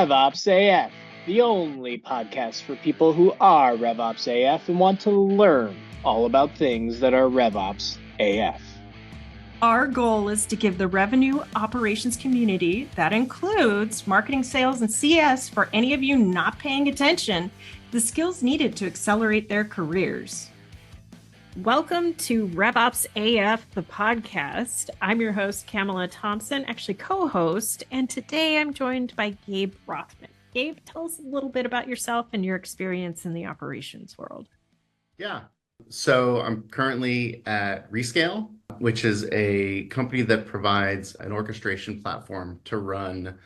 RevOpsAF, the only podcast for people who are RevOpsAF and want to learn all about things that are RevOpsAF. Our goal is to give the revenue operations community, that includes marketing, sales, and CS, for any of you not paying attention, the skills needed to accelerate their careers. Welcome to RevOpsAF, the podcast. I'm your host, Camela Thompson, actually co-host, and today I'm joined by Gabe Rothman. Gabe, tell us a little bit about yourself and your experience in the operations world. Yeah, so I'm currently at Rescale, which is a company that provides an orchestration platform to run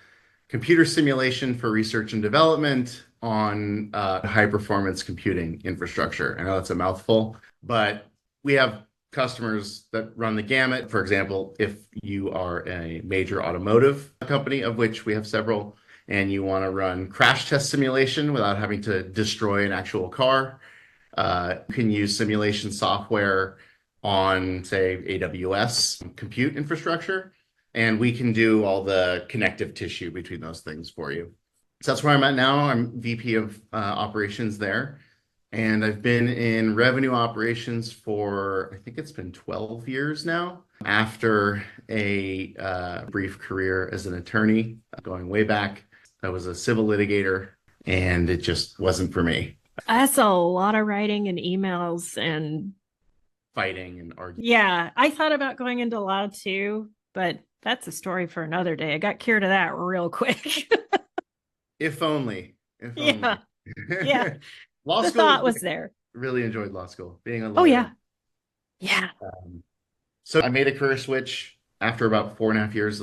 computer simulation for research and development on high-performance computing infrastructure. I know that's a mouthful, but we have customers that run the gamut. For example, if you are a major automotive company, of which we have several, and you want to run crash test simulation without having to destroy an actual car, you can use simulation software on, say, AWS compute infrastructure, and we can do all the connective tissue between those things for you. So that's where I'm at now. I'm VP of operations there, and I've been in revenue operations for, I think it's been 12 years now, after a brief career as an attorney going way back. I was a civil litigator, and it just wasn't for me. That's a lot of writing and emails and Fighting and arguing. Yeah, I thought about going into law too, but that's a story for another day. I got cured of that real quick. If only. Yeah. Yeah. Law the school thought was there. Really enjoyed law school, being a lawyer. Oh, yeah. Yeah. So I made a career switch after about 4.5 years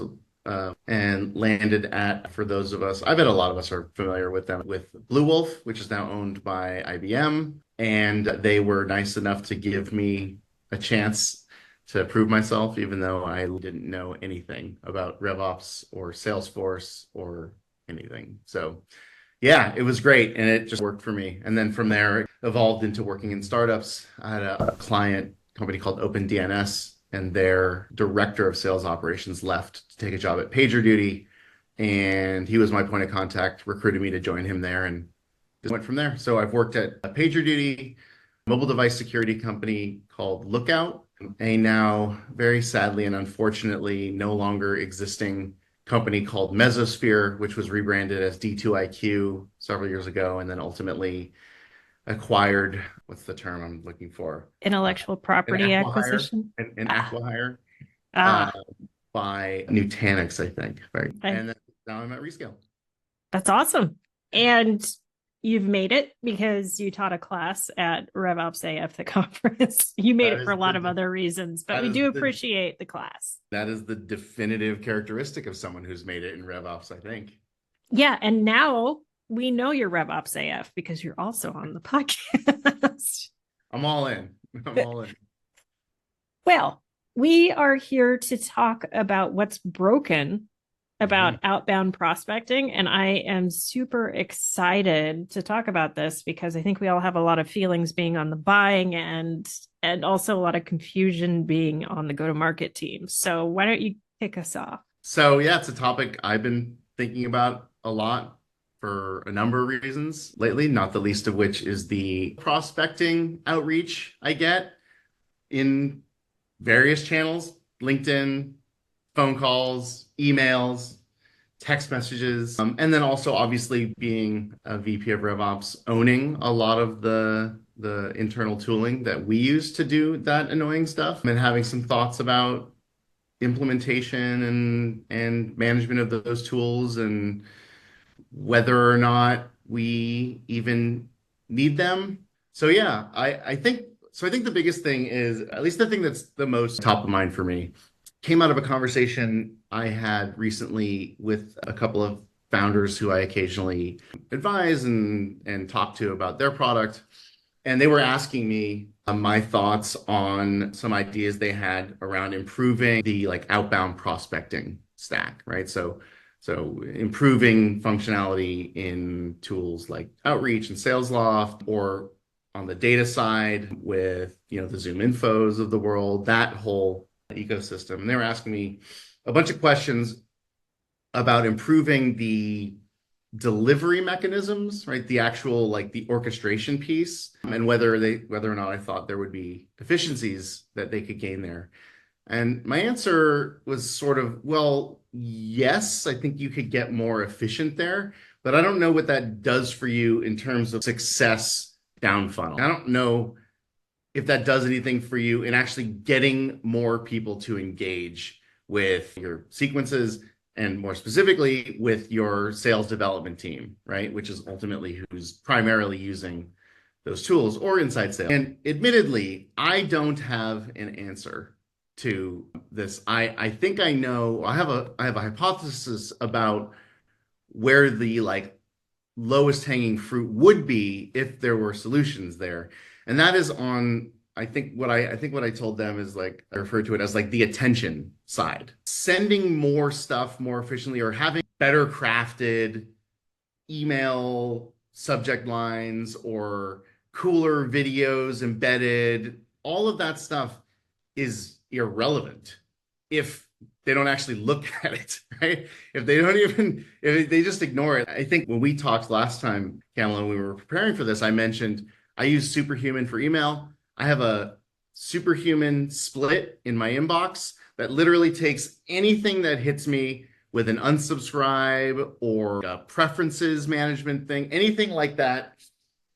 and landed at, for those of us, I bet a lot of us are familiar with them, with Blue Wolf, which is now owned by IBM. And they were nice enough to give me a chance to prove myself, even though I didn't know anything about RevOps or Salesforce or anything. So yeah, it was great, and it just worked for me. And then from there, it evolved into working in startups. I had a client company called OpenDNS, and their director of sales operations left to take a job at PagerDuty, and he was my point of contact, recruited me to join him there, and just went from there. So I've worked at a PagerDuty, mobile device security company called Lookout, a now very sadly and unfortunately no longer existing company called Mesosphere, which was rebranded as D2IQ several years ago, and then ultimately acquired, what's the term I'm looking for? Intellectual property acquisition. An acquihire by Nutanix, I think. Right. Okay. And then now I'm at Rescale. That's awesome. And you've made it because you taught a class at RevOpsAF, the conference. You made it for a lot of other reasons, but we do appreciate the class. That is the definitive characteristic of someone who's made it in RevOps, I think. Yeah. And now we know you're RevOpsAF because you're also on the podcast. I'm all in. I'm all in. Well, we are here to talk about what's broken about outbound prospecting. And I am super excited to talk about this because I think we all have a lot of feelings being on the buying end and also a lot of confusion being on the go-to-market team. So why don't you kick us off? So yeah, it's a topic I've been thinking about a lot for a number of reasons lately, not the least of which is the prospecting outreach I get in various channels, LinkedIn, phone calls, emails, text messages, and then also obviously being a VP of RevOps, owning a lot of the internal tooling that we use to do that annoying stuff, and having some thoughts about implementation and management of those tools and whether or not we even need them. So yeah, I think the biggest thing is, at least the thing that's the most top of mind for me, came out of a conversation I had recently with a couple of founders who I occasionally advise and talk to about their product. And they were asking me my thoughts on some ideas they had around improving the outbound prospecting stack, right? So improving functionality in tools like Outreach and SalesLoft, or on the data side with, the Zoom Infos of the world, that whole ecosystem. And they were asking me a bunch of questions about improving the delivery mechanisms, right? The actual like the orchestration piece, and whether or not I thought there would be efficiencies that they could gain there. And my answer was sort of, well, yes, I think you could get more efficient there, but I don't know what that does for you in terms of success down funnel. I don't know if that does anything for you in actually getting more people to engage with your sequences and more specifically with your sales development team, right? Which is ultimately who's primarily using those tools or inside sales. And admittedly, I don't have an answer to this. I think I know, I have a hypothesis about where the like lowest hanging fruit would be if there were solutions there. And that is on, I think what I told them is like, I refer to it as like the attention side. Sending more stuff more efficiently or having better crafted email subject lines or cooler videos embedded, all of that stuff is irrelevant if they don't actually look at it, right? If they just ignore it. I think when we talked last time, Camela, when we were preparing for this, I mentioned I use Superhuman for email. I have a Superhuman split in my inbox that literally takes anything that hits me with an unsubscribe or a preferences management thing, anything like that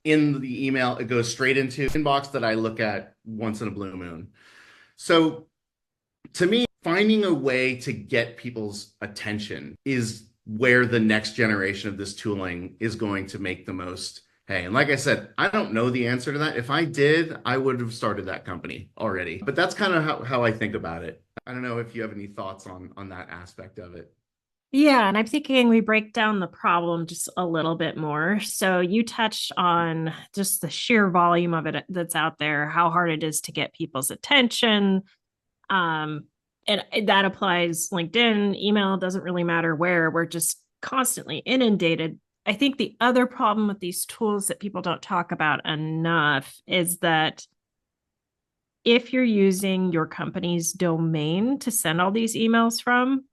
in the email, it goes straight into inbox that I look at once in a blue moon. So to me, finding a way to get people's attention is where the next generation of this tooling is going to make the most hay. And like I said, I don't know the answer to that. If I did, I would have started that company already. But that's kind of how I think about it. I don't know if you have any thoughts on that aspect of it. Yeah, and I'm thinking we break down the problem just a little bit more. So you touched on just the sheer volume of it that's out there, how hard it is to get people's attention. And that applies LinkedIn, email, doesn't really matter where. We're just constantly inundated. I think the other problem with these tools that people don't talk about enough is that if you're using your company's domain to send all these emails from,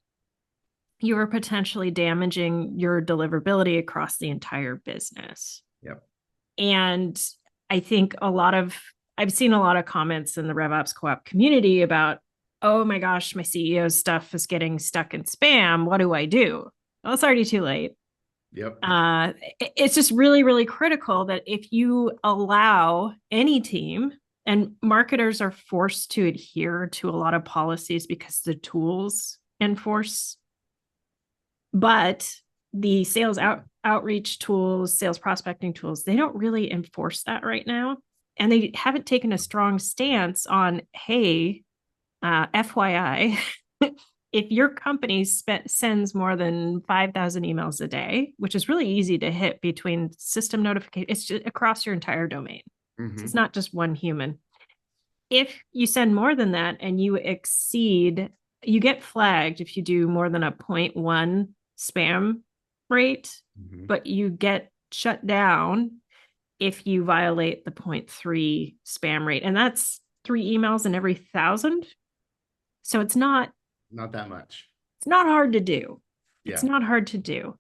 you are potentially damaging your deliverability across the entire business. Yep. And I think I've seen a lot of comments in the RevOps Co-op community about, oh my gosh, my CEO's stuff is getting stuck in spam. What do I do? Well, it's already too late. Yep. It's just really, really critical that if you allow any team, and marketers are forced to adhere to a lot of policies because the tools enforce, but the sales outreach tools, sales prospecting tools, they don't really enforce that right now. And they haven't taken a strong stance on, hey, FYI, if your company sends more than 5,000 emails a day, which is really easy to hit between system notification, it's just across your entire domain. Mm-hmm. So it's not just one human. If you send more than that and you get flagged if you do more than a 0.1 spam rate, mm-hmm. but you get shut down if you violate the 0.3 spam rate. And that's 3 emails in every 1,000. So it's not that much. It's not hard to do. Yeah. It's not hard to do.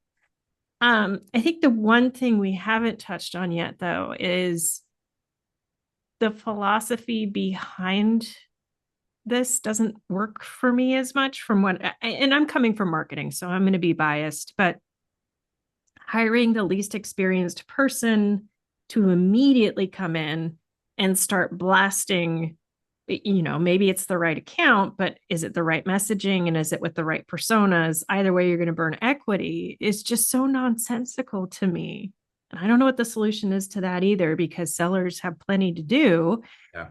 I think the one thing we haven't touched on yet, though, is the philosophy behind this doesn't work for me as much and I'm coming from marketing, so I'm going to be biased, but hiring the least experienced person to immediately come in and start blasting, maybe it's the right account, but is it the right messaging and is it with the right personas? Either way, you're going to burn equity. Is just so nonsensical to me. And I don't know what the solution is to that either, because sellers have plenty to do. Yeah.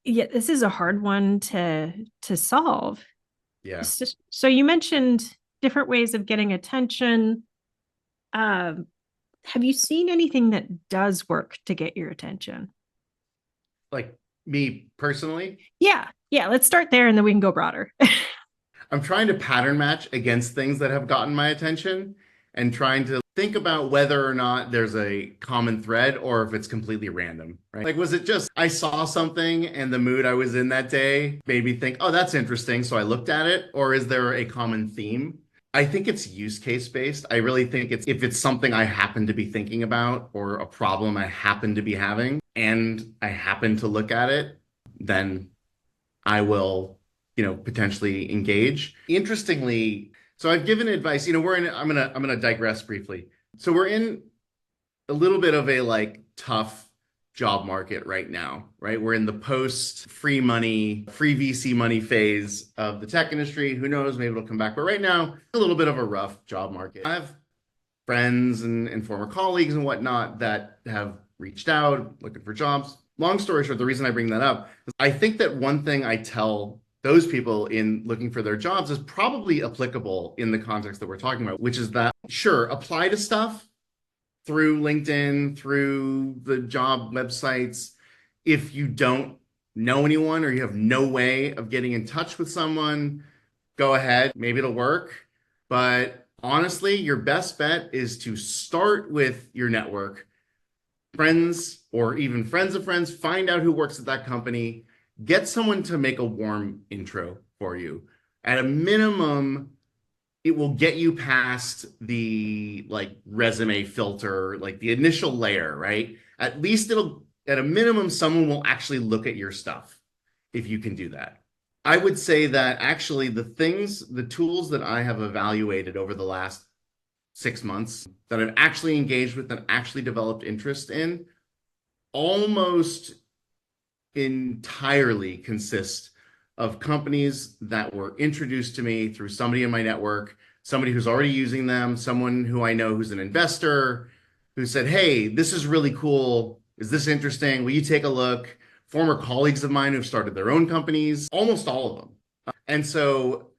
Yeah, this is a hard one to solve. Yeah. So you mentioned different ways of getting attention. Have you seen anything that does work to get your attention? Like me personally? Yeah. Let's start there and then we can go broader. I'm trying to pattern match against things that have gotten my attention and trying to think about whether or not there's a common thread or if it's completely random, right? Like, was it just I saw something and the mood I was in that day made me think, oh, that's interesting, so I looked at it? Or is there a common theme? I think it's use case based. I really think it's if it's something I happen to be thinking about or a problem I happen to be having and I happen to look at it, then I will, potentially engage. Interestingly, so I've given advice, I'm gonna digress briefly. So we're in a little bit of a like tough job market right now, right? We're in the post free money, free VC money phase of the tech industry. Who knows? Maybe it'll come back. But right now, a little bit of a rough job market. I have friends and former colleagues and whatnot that have reached out looking for jobs. Long story short, the reason I bring that up is I think that one thing I tell those people in looking for their jobs is probably applicable in the context that we're talking about, which is that, sure, apply to stuff through LinkedIn, through the job websites. If you don't know anyone or you have no way of getting in touch with someone, go ahead. Maybe it'll work. But honestly, your best bet is to start with your network, friends, or even friends of friends. Find out who works at that company. Get someone to make a warm intro for you. At a minimum, it will get you past the like resume filter, like the initial layer, right? At least at a minimum, someone will actually look at your stuff if you can do that. I would say that actually the tools that I have evaluated over the last 6 months that I've actually engaged with and actually developed interest in almost entirely consist of companies that were introduced to me through somebody in my network, somebody who's already using them, someone who I know who's an investor, who said, hey, this is really cool. Is this interesting? Will you take a look? Former colleagues of mine who've started their own companies, almost all of them. And so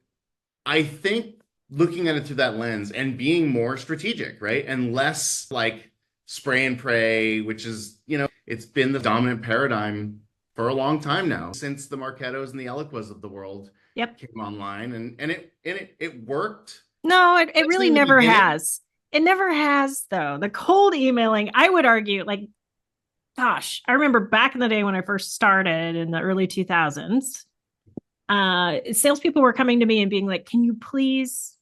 I think looking at it through that lens and being more strategic, right? And less like spray and pray, which is, it's been the dominant paradigm for a long time now, since the Marketos and the Eloquas of the world came online, and it worked. No, it really never has. It never has, though. The cold emailing, I would argue, like, gosh, I remember back in the day when I first started in the early 2000s, salespeople were coming to me and being like, can you please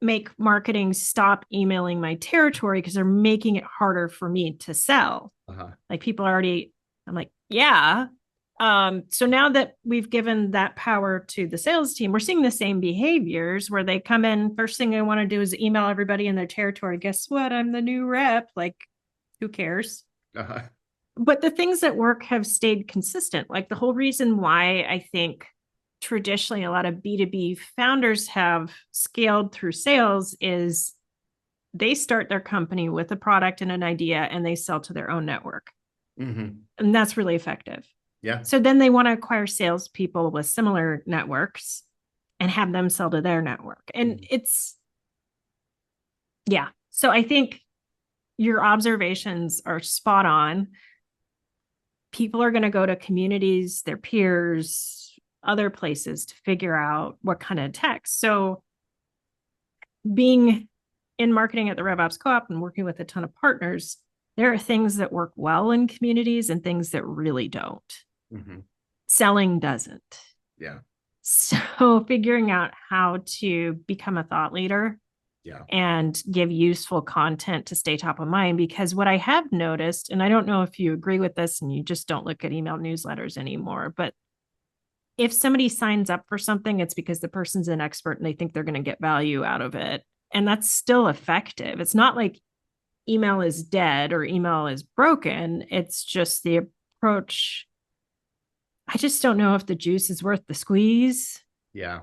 make marketing stop emailing my territory because they're making it harder for me to sell? Like people already, I'm like, yeah. So now that we've given that power to the sales team, we're seeing the same behaviors where they come in. First thing they want to do is email everybody in their territory. Guess what? I'm the new rep. Like, who cares? But the things that work have stayed consistent. Like the whole reason why I think traditionally a lot of B2B founders have scaled through sales is they start their company with a product and an idea and they sell to their own network. And that's really effective. Yeah. So then they want to acquire salespeople with similar networks and have them sell to their network. And So I think your observations are spot on. People are going to go to communities, their peers, other places to figure out what kind of tech. So being in marketing at the RevOps Co-op and working with a ton of partners, there are things that work well in communities and things that really don't. Selling doesn't. Yeah. So figuring out how to become a thought leader and give useful content to stay top of mind, because what I have noticed, and I don't know if you agree with this and you just don't look at email newsletters anymore, but if somebody signs up for something, it's because the person's an expert and they think they're going to get value out of it. And that's still effective. It's not like email is dead or email is broken. It's just the approach. I just don't know if the juice is worth the squeeze. Yeah.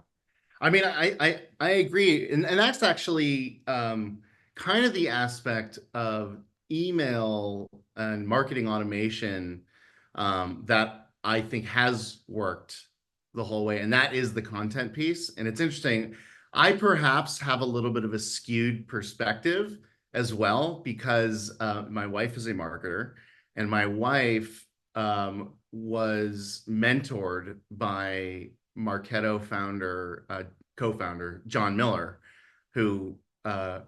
I mean, I agree. And that's actually kind of the aspect of email and marketing automation that I think has worked the whole way. And that is the content piece. And it's interesting. I perhaps have a little bit of a skewed perspective as well, because my wife is a marketer and my wife was mentored by Marketo co-founder John Miller, who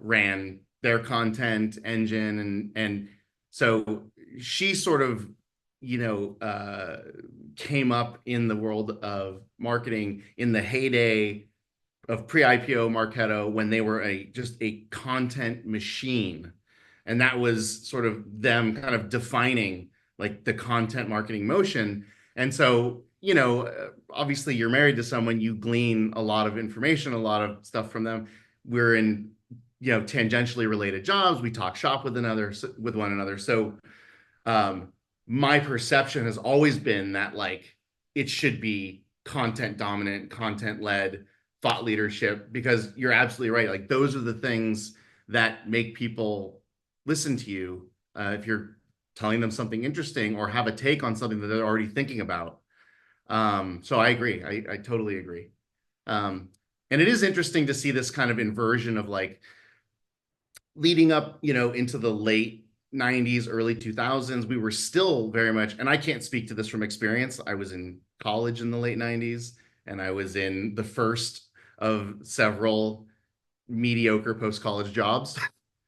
ran their content engine, and so she sort of came up in the world of marketing in the heyday pre-IPO Marketo when they were just a content machine. And that was sort of them kind of defining like the content marketing motion. And so, obviously you're married to someone, you glean a lot of information, a lot of stuff from them. We're in, tangentially related jobs. We talk shop with one another. So my perception has always been that like it should be content dominant, content led thought leadership, because you're absolutely right. Like those are the things that make people listen to you if you're telling them something interesting or have a take on something that they're already thinking about. So I agree. I totally agree. And it is interesting to see this kind of inversion of like leading up, into the late 90s, early 2000s. We were still very much, and I can't speak to this from experience. I was in college in the late 90s, and I was in the first of several mediocre post-college jobs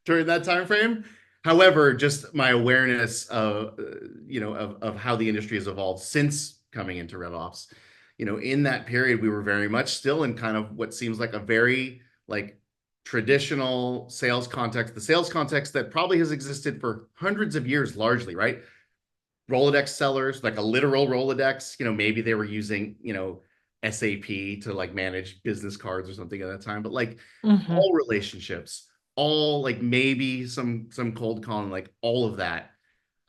during that time frame. However, just my awareness of, of how the industry has evolved since coming into RevOps, in that period, we were very much still in kind of what seems like a very like traditional sales context, the sales context that probably has existed for hundreds of years, largely, right? Rolodex sellers, like a literal Rolodex, maybe they were using, SAP to like manage business cards or something at that time, but like all relationships, all like maybe some cold calling, like all of that.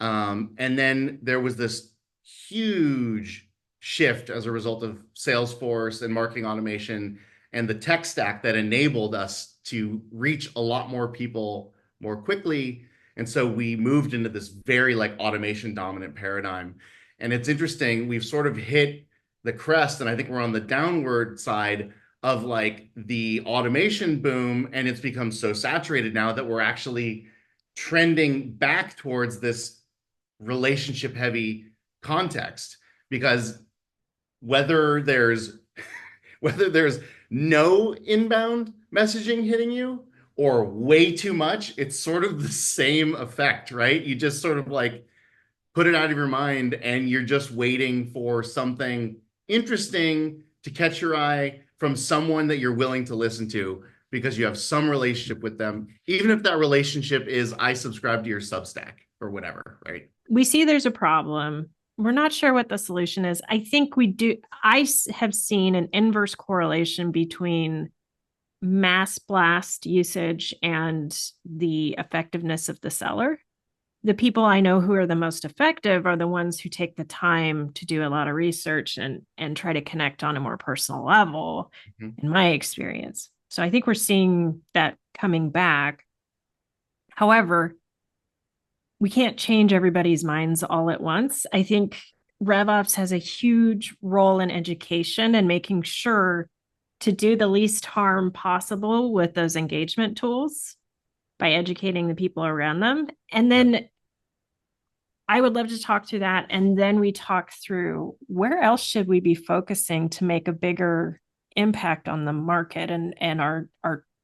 And then there was this huge shift as a result of Salesforce and marketing automation and the tech stack that enabled us to reach a lot more people more quickly. And so we moved into this very like automation dominant paradigm. And it's interesting, we've sort of hit the crest, and I think we're on the downward side of like the automation boom, and it's become so saturated now that we're actually trending back towards this relationship heavy context, because whether there's no inbound messaging hitting you or way too much, it's sort of the same effect, right? You just sort of like put it out of your mind and you're just waiting for something interesting to catch your eye from someone that you're willing to listen to because you have some relationship with them, even if that relationship is I subscribe to your Substack or whatever, right? We see there's a problem. We're not sure what the solution is. I think we do. I have seen an inverse correlation between mass blast usage and the effectiveness of the seller. The people I know who are the most effective are the ones who take the time to do a lot of research and try to connect on a more personal level, in my experience. So I think we're seeing that coming back. However, we can't change everybody's minds all at once. I think RevOps has a huge role in education and making sure to do the least harm possible with those engagement tools by educating the people around them. And then I would love to talk through that. And then we talk through where else should we be focusing to make a bigger impact on the market and our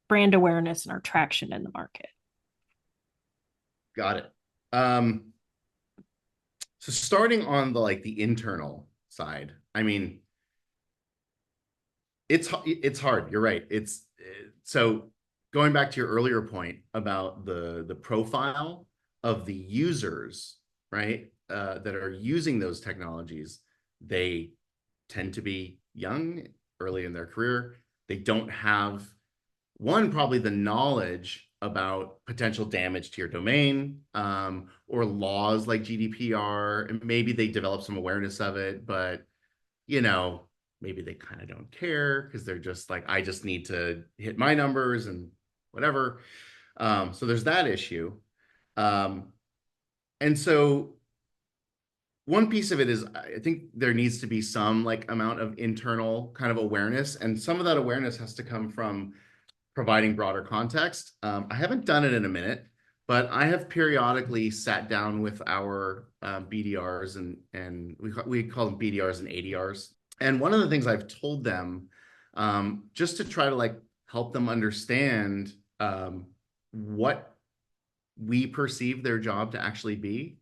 brand awareness and our traction in the market. Got it. So starting on the internal side, I mean, it's hard. You're right. So going back to your earlier point about the profile of the users, right, that are using those technologies, they tend to be young, early in their career. They don't have probably the knowledge about potential damage to your domain, or laws like GDPR, and maybe they develop some awareness of it, but maybe they kind of don't care because they're just like, I just need to hit my numbers and whatever. So there's that issue. And so one piece of it is, I think there needs to be some amount of internal kind of awareness, and some of that awareness has to come from providing broader context. I haven't done it in a minute, but I have periodically sat down with our BDRs, and we call them BDRs and ADRs. And one of the things I've told them, just to try to help them understand what we perceive their job to actually be.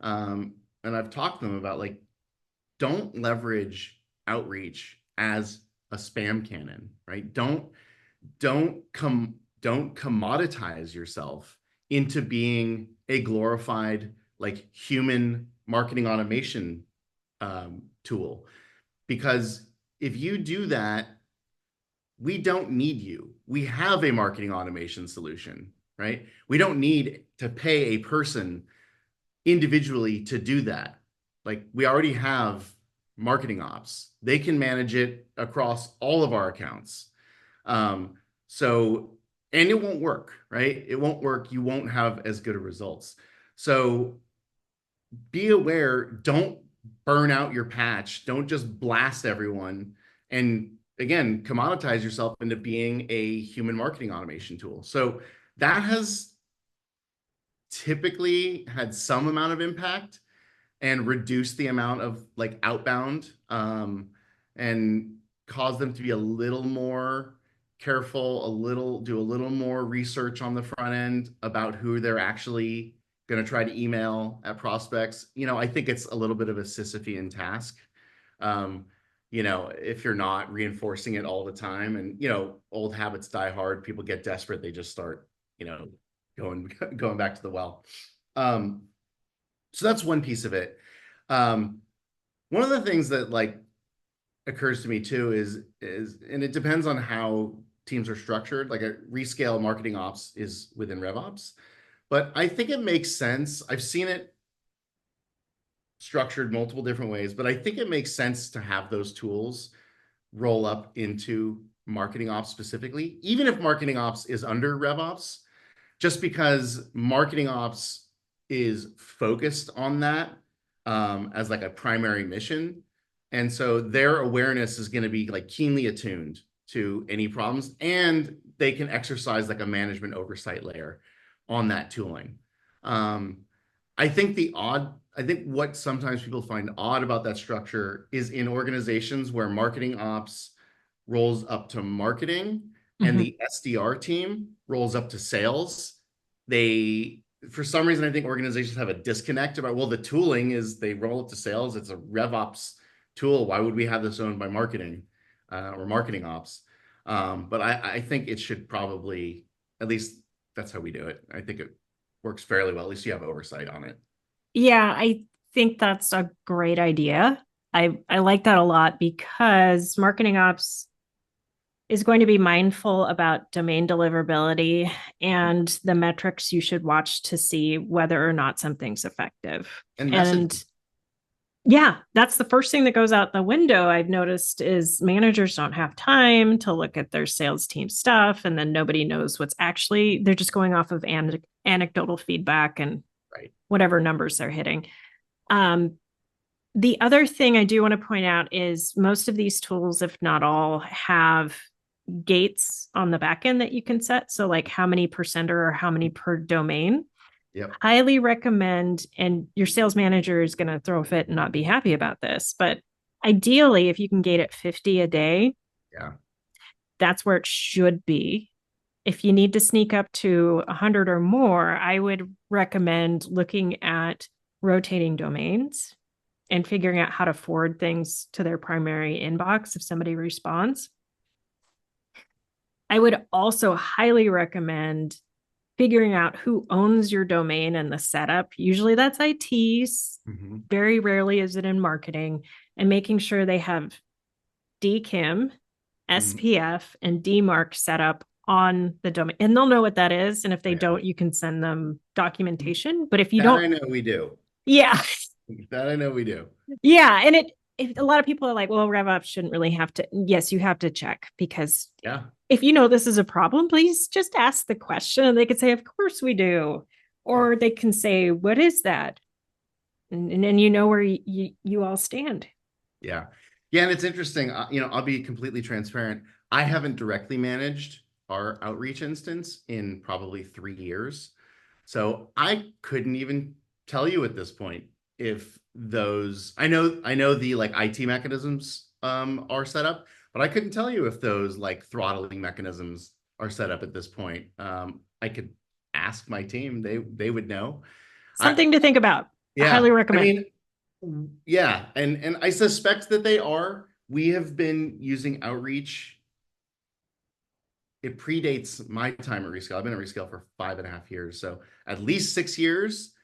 And I've talked to them about don't leverage outreach as a spam cannon, right? Don't commoditize yourself into being a glorified like human marketing automation tool, because if you do that, we don't need you. We have a marketing automation solution, right? We don't need to pay a person individually to do that. Like, we already have marketing ops. They can manage it across all of our accounts. So, and it won't work, right? It won't work. You won't have as good of results. So be aware, don't burn out your patch. Don't just blast everyone. And again, commoditize yourself into being a human marketing automation tool. So that has typically had some amount of impact and reduced the amount of like outbound, and caused them to be a little more careful, do a little more research on the front end about who they're actually going to try to email at prospects. I think it's a little bit of a Sisyphean task. If you're not reinforcing it all the time, and, old habits die hard, people get desperate, they just start, going back to the well. So that's one piece of it. One of the things that like occurs to me too is, and it depends on how teams are structured. Like a Rescale marketing ops is within RevOps, but I think it makes sense. I've seen it structured multiple different ways, but I think it makes sense to have those tools roll up into marketing ops specifically, even if marketing ops is under RevOps, just because marketing ops is focused on that as like a primary mission. And so their awareness is going to be like keenly attuned to any problems, and they can exercise like a management oversight layer on that tooling. I think what sometimes people find odd about that structure is in organizations where marketing ops rolls up to marketing and the SDR team rolls up to sales. For some reason, I think organizations have a disconnect about, well, the tooling is they roll up to sales. It's a RevOps tool. Why would we have this owned by marketing or marketing ops? But I think it should probably, at least that's how we do it. I think it works fairly well. At least you have oversight on it. Yeah, I think that's a great idea. I like that a lot, because marketing ops is going to be mindful about domain deliverability and the metrics you should watch to see whether or not something's effective. And yeah, that's the first thing that goes out the window, I've noticed, is managers don't have time to look at their sales team stuff, and then nobody knows they're just going off of anecdotal feedback and whatever numbers they're hitting. The other thing I do want to point out is most of these tools, if not all, have gates on the back end that you can set. So like how many per sender or how many per domain. Yep. Highly recommend, and your sales manager is going to throw a fit and not be happy about this, but ideally, if you can gate at 50 a day, that's where it should be. If you need to sneak up to 100 or more, I would recommend looking at rotating domains and figuring out how to forward things to their primary inbox if somebody responds. I would also highly recommend figuring out who owns your domain and the setup. Usually that's IT. Very rarely is it in marketing, and making sure they have DKIM, SPF, and DMARC set up on the domain. And they'll know what that is. And if they don't, you can send them documentation. But if you don't, I know we do. Yeah. That I know we do. Yeah. And a lot of people are like, well, RevOps shouldn't really have to. Yes, you have to check, because if you know this is a problem, please just ask the question, and they could say, of course we do. Or they can say, what is that? And then you know where you all stand. Yeah. Yeah. And it's interesting. I'll be completely transparent. I haven't directly managed our outreach instance in probably 3 years. So I couldn't even tell you at this point if those, I know the like IT mechanisms are set up, but I couldn't tell you if those like throttling mechanisms are set up at this point. I could ask my team; they would know. Something to think about. I highly recommend. I mean, yeah, and I suspect that they are. we have been using outreach. It predates my time at Rescale. I've been at Rescale for 5.5 years, so at least 6 years,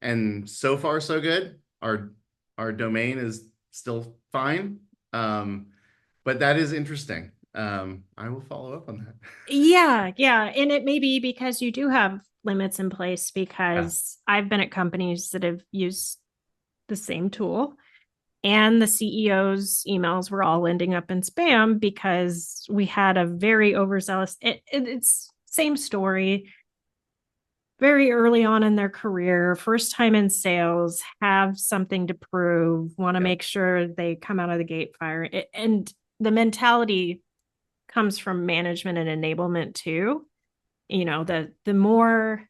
and so far so good. Our domain is still fine, but that is interesting. I will follow up on that. Yeah. And it may be because you do have limits in place, Yeah, because I've been at companies that have used the same tool and the CEO's emails were all ending up in spam because we had a very overzealous, it's same story, very early on in their career, first time in sales, have something to prove, want to yeah, make sure they come out of the gate fire. And the mentality comes from management and enablement too. The more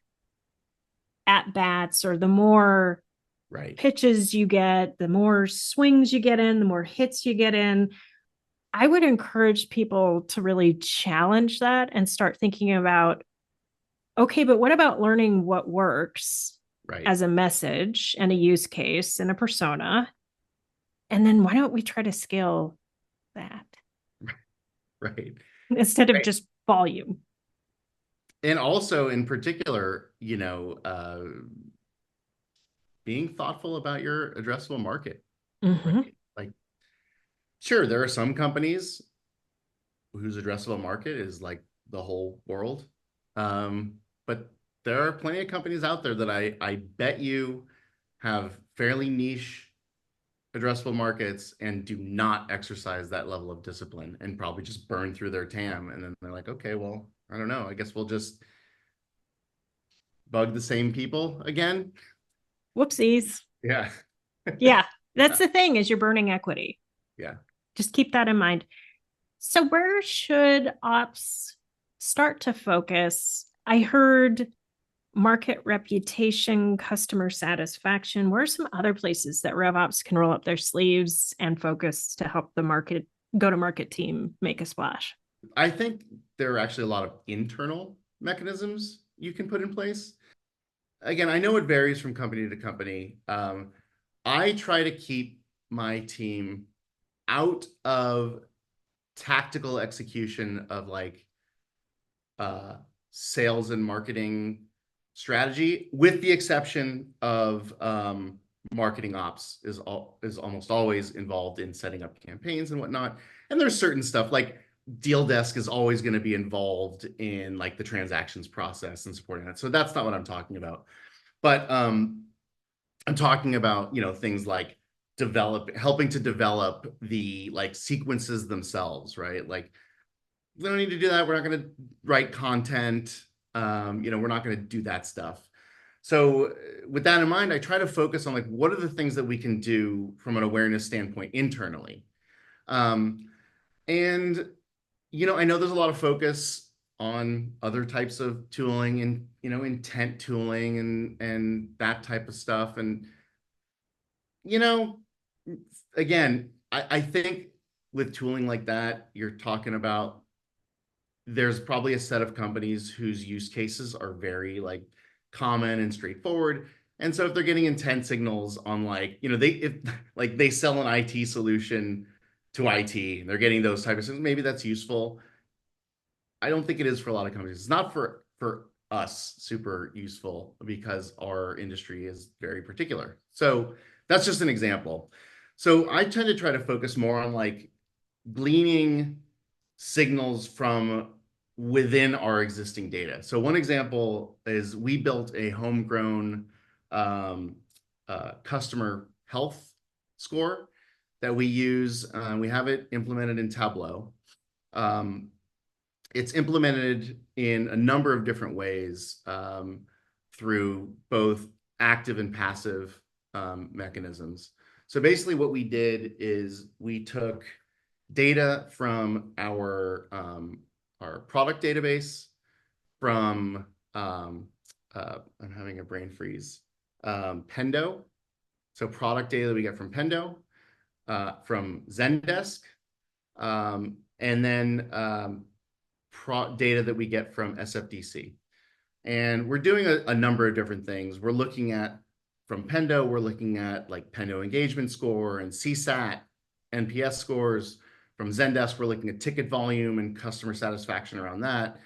at bats or the more right, pitches you get, the more swings you get in, the more hits you get in. I would encourage people to really challenge that and start thinking about, okay, but what about learning what works right, as a message and a use case and a persona? And then why don't we try to scale that right, instead of right. just volume? And also, in particular, being thoughtful about your addressable market, Mm-hmm. right? Like, sure, there are some companies whose addressable market is like the whole world. But there are plenty of companies out there that I bet you have fairly niche addressable markets and do not exercise that level of discipline and probably just burn through their TAM. And then they're like, okay, well, I don't know. I guess we'll just bug the same people again. Whoopsies. Yeah. Yeah, that's Yeah. the thing, is you're burning equity. Yeah. Just keep that in mind. So where should ops start to focus? I heard market reputation, customer satisfaction. Where are some other places that RevOps can roll up their sleeves and focus to help the market go-to-market team make a splash? I think there are actually a lot of internal mechanisms you can put in place. Again, I know it varies from company to company. I try to keep my team out of tactical execution of like uh, sales and marketing strategy, with the exception of marketing ops is almost always involved in setting up campaigns and whatnot. And there's certain stuff like deal desk is always going to be involved in like the transactions process and supporting that. So that's not what I'm talking about. But I'm talking about, things like helping to develop the like sequences themselves, right? Like we don't need to do that. We're not going to write content. We're not going to do that stuff. So with that in mind, I try to focus on like, what are the things that we can do from an awareness standpoint internally? Um, and, I know there's a lot of focus on other types of tooling and, intent tooling and that type of stuff. And, you know, again, I think with tooling like that, you're talking about there's probably a set of companies whose use cases are very like common and straightforward. And so if they're getting intent signals on like, if like they sell an IT solution to IT, and they're getting those types of things, maybe that's useful. I don't think it is for a lot of companies. It's not for us super useful because our industry is very particular. So that's just an example. So I tend to try to focus more on like gleaning signals from within our existing data. So one example is we built a homegrown customer health score that we use. We have it implemented in Tableau. Um, it's implemented in a number of different ways through both active and passive mechanisms. So basically what we did is we took data from our product database, from I'm having a brain freeze, Pendo. So product data that we get from Pendo, from Zendesk, and then data that we get from SFDC. And we're doing a number of different things. We're looking at, from Pendo, we're looking at like Pendo engagement score and CSAT, NPS scores. From Zendesk, we're looking at ticket volume and customer satisfaction around that.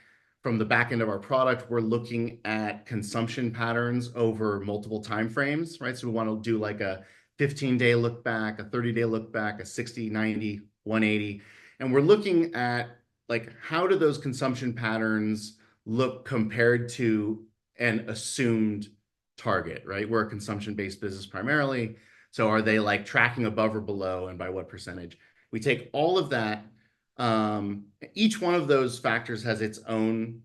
From the back end of our product, we're looking at consumption patterns over multiple timeframes, right? So we want to do like a 15-day look back, a 30-day look back, a 60, 90, 180. And we're looking at like, how do those consumption patterns look compared to an assumed target, right? We're a consumption-based business primarily. So are they like tracking above or below, and by what percentage? We take all of that. Each one of those factors has its own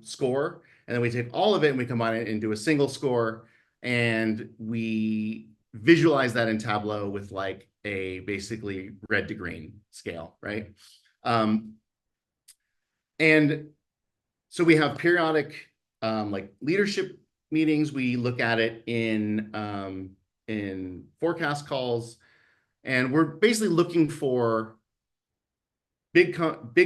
score. And then we take all of it and we combine it into a single score. And we visualize that in Tableau with like a basically red to green scale, right? And so we have periodic like leadership meetings. We look at it in forecast calls, and we're basically looking for big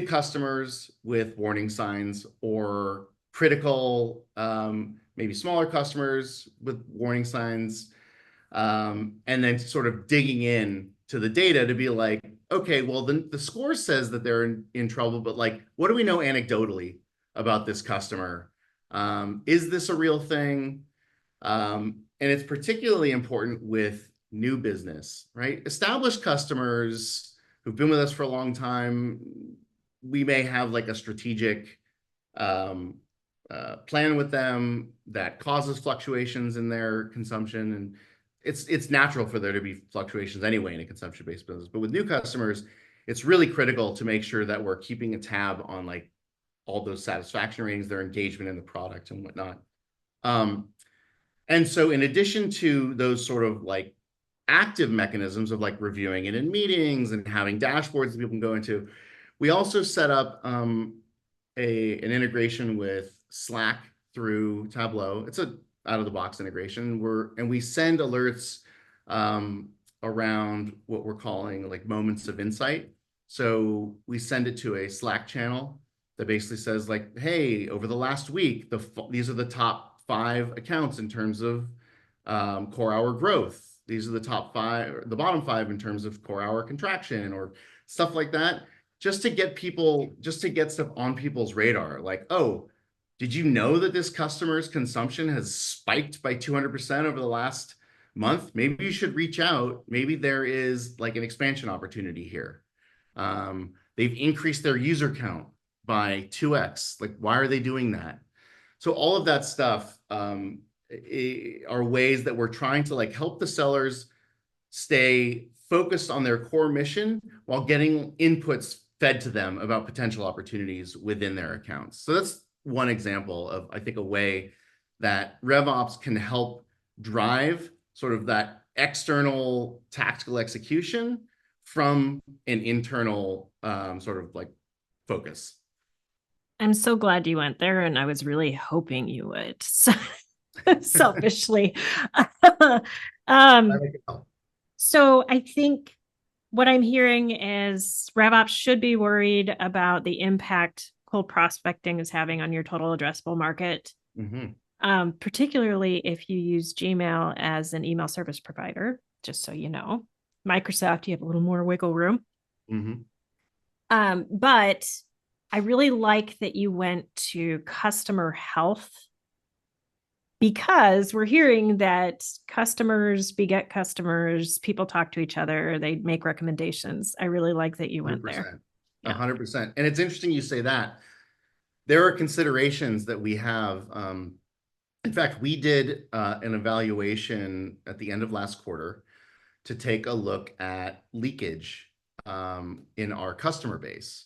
customers with warning signs, or critical, maybe smaller customers with warning signs, and then sort of digging in to the data to be like, okay, well, the score says that they're in trouble, but like, what do we know anecdotally about this customer? Is this a real thing? And it's particularly important with new business, right? Established customers who've been with us for a long time, we may have like a strategic plan with them that causes fluctuations in their consumption. And it's natural for there to be fluctuations anyway in a consumption-based business. But with new customers, it's really critical to make sure that we're keeping a tab on like all those satisfaction ratings, their engagement in the product and whatnot. And so in addition to those sort of like active mechanisms of like reviewing it in meetings and having dashboards that people can go into, we also set up an integration with Slack through Tableau. It's a out-of-the-box integration. We send alerts around what we're calling like moments of insight. So we send it to a Slack channel that basically says like, hey, over the last week, these are the top 5 accounts in terms of core hour growth. These are the top 5, the bottom 5 in terms of core hour contraction, or stuff like that, just to get stuff on people's radar. Like, oh, did you know that this customer's consumption has spiked by 200% over the last month? Maybe you should reach out. Maybe there is like an expansion opportunity here. They've increased their user count by 2x. Like, why are they doing that? So all of that stuff are ways that we're trying to like help the sellers stay focused on their core mission while getting inputs fed to them about potential opportunities within their accounts. So that's one example of, I think, a way that RevOps can help drive sort of that external tactical execution from an internal sort of like focus. I'm so glad you went there, and I was really hoping you would. Selfishly. So I think what I'm hearing is RevOps should be worried about the impact cold prospecting is having on your total addressable market, particularly if you use Gmail as an email service provider, just so you know. Microsoft, you have a little more wiggle room. But I really like that you went to customer health, because we're hearing that customers beget customers, people talk to each other, they make recommendations. I really like that you went 100%, there. 100%. And it's interesting you say that. There are considerations that we have. In fact, we did an evaluation at the end of last quarter to take a look at leakage in our customer base.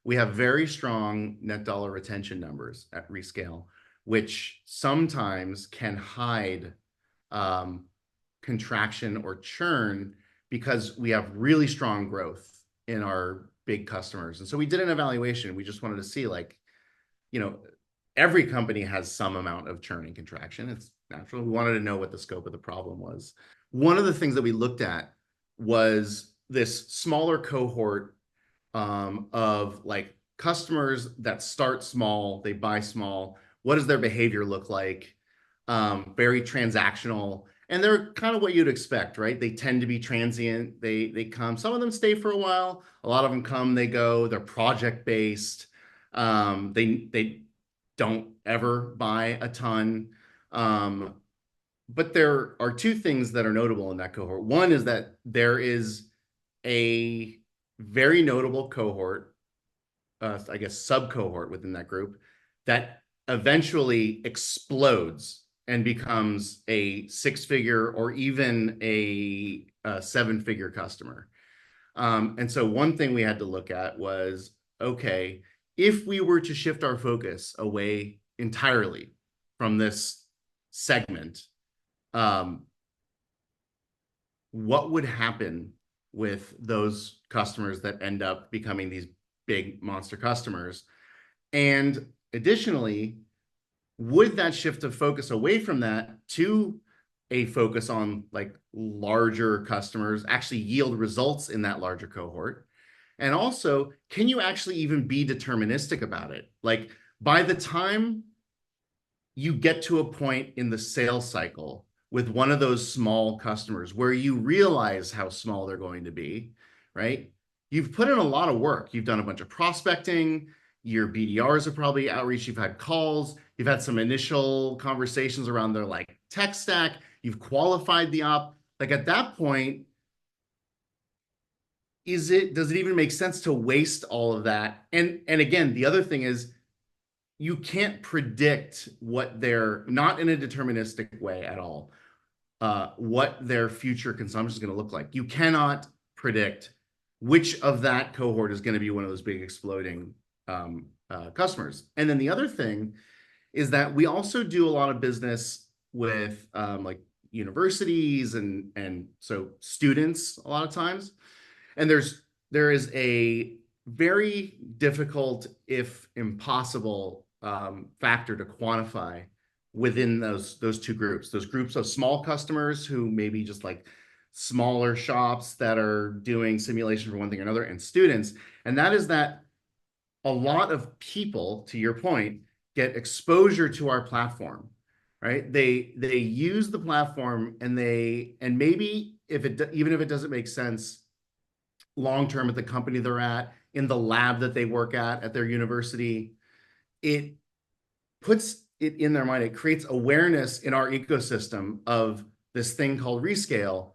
We have very strong net dollar retention numbers at Rescale, which sometimes can hide contraction or churn because we have really strong growth in our big customers. And so we did an evaluation. We just wanted to see, like, every company has some amount of churn and contraction. It's natural. We wanted to know what the scope of the problem was. One of the things that we looked at was this smaller cohort of like customers that start small, they buy small. What does their behavior look like? Very transactional. And they're kind of what you'd expect, right? They tend to be transient. They come. Some of them stay for a while. A lot of them come, they go. They're project based. They don't ever buy a ton. But there are two things that are notable in that cohort. One is that there is a very notable cohort, I guess sub cohort within that group, that eventually explodes and becomes a six-figure or even a seven-figure customer. And so one thing we had to look at was, okay, if we were to shift our focus away entirely from this segment, what would happen with those customers that end up becoming these big monster customers? And additionally, would that shift of focus away from that to a focus on like larger customers actually yield results in that larger cohort? And also, can you actually even be deterministic about it? Like by the time you get to a point in the sales cycle with one of those small customers where you realize how small they're going to be, right? You've put in a lot of work. You've done a bunch of prospecting. Your BDRs are probably outreach. You've had calls. You've had some initial conversations around their like tech stack. You've qualified the op. Like at that point, does it even make sense to waste all of that? And again, the other thing is you can't predict what they're, not in a deterministic way at all, what their future consumption is going to look like. You cannot predict which of that cohort is going to be one of those big exploding customers. And then the other thing is that we also do a lot of business with like universities and so students a lot of times. And there is a very difficult, if impossible, factor to quantify within those two groups. Those groups of small customers who maybe just like smaller shops that are doing simulation for one thing or another, and students. And that is that a lot of people, to your point, get exposure to our platform, right? They use the platform and maybe even if it doesn't make sense long term at the company they're at, in the lab that they work at their university, it puts it in their mind. It creates awareness in our ecosystem of this thing called Rescale.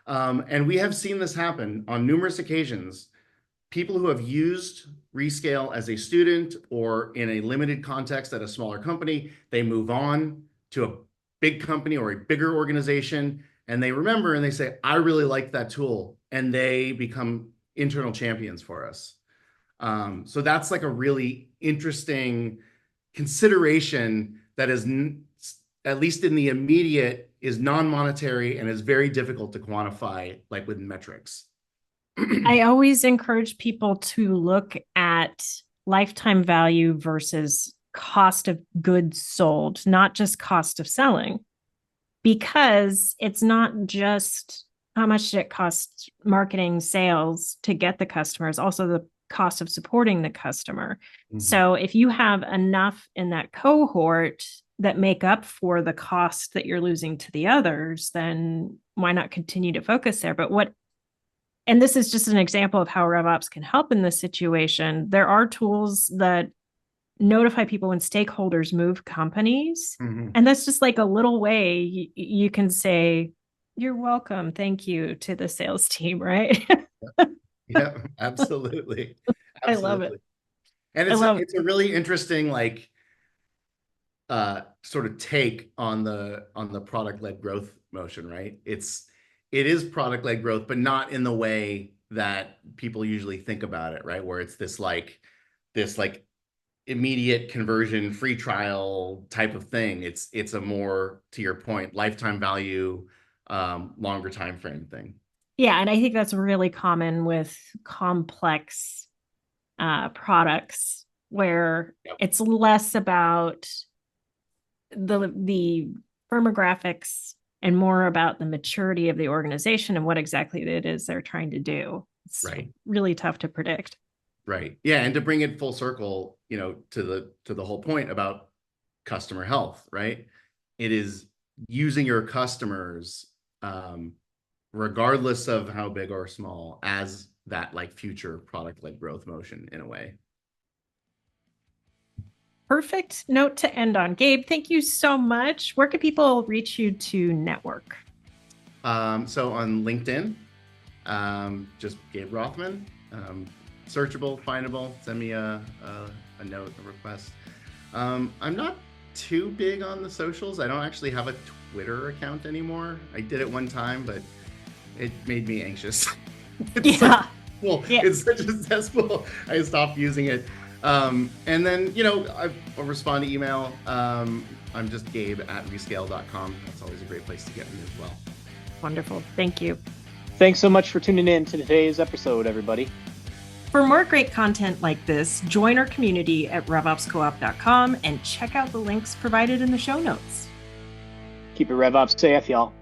And we have seen this happen on numerous occasions. People who have used Rescale as a student or in a limited context at a smaller company, they move on to a big company or a bigger organization, and they remember and they say, I really like that tool. And they become internal champions for us. So that's like a really interesting consideration that is, at least in the immediate, is non-monetary and is very difficult to quantify, like with metrics. I always encourage people to look at lifetime value versus cost of goods sold, not just cost of selling, because it's not just how much did it cost marketing sales to get the customers, also the cost of supporting the customer. Mm-hmm. So if you have enough in that cohort that make up for the cost that you're losing to the others, then why not continue to focus there? And this is just an example of how RevOps can help in this situation. There are tools that notify people when stakeholders move companies. Mm-hmm. And that's just like a little way you can say, you're welcome, thank you to the sales team, right? Yeah, absolutely. I love it. And it's a really interesting, like, sort of take on the product-led growth motion, right? It is product-led growth, but not in the way that people usually think about it, right? Where it's this immediate conversion, free trial type of thing. It's a more, to your point, lifetime value, longer time frame thing. Yeah, and I think that's really common with complex products where it's less about the firmographics and more about the maturity of the organization and what exactly it is they're trying to do. It's really tough to predict. Right. Yeah, and to bring it full circle, to the whole point about customer health, right? It is using your customers, regardless of how big or small, as that like future product-led growth motion in a way. Perfect note to end on. Gabe, thank you so much. Where can people reach you to network? So on LinkedIn, just Gabe Rothman, searchable, findable. Send me a note, a request. I'm not too big on the socials. I don't actually have a Twitter account anymore. I did it one time, but it made me anxious. It's such a cesspool. I stopped using it. And then, I'll respond to email. I'm just gabe@rescale.com. That's always a great place to get me as well. Wonderful. Thank you. Thanks so much for tuning in to today's episode, everybody. For more great content like this, join our community at RevOpsCoop.com and check out the links provided in the show notes. Keep it RevOpsAF, y'all.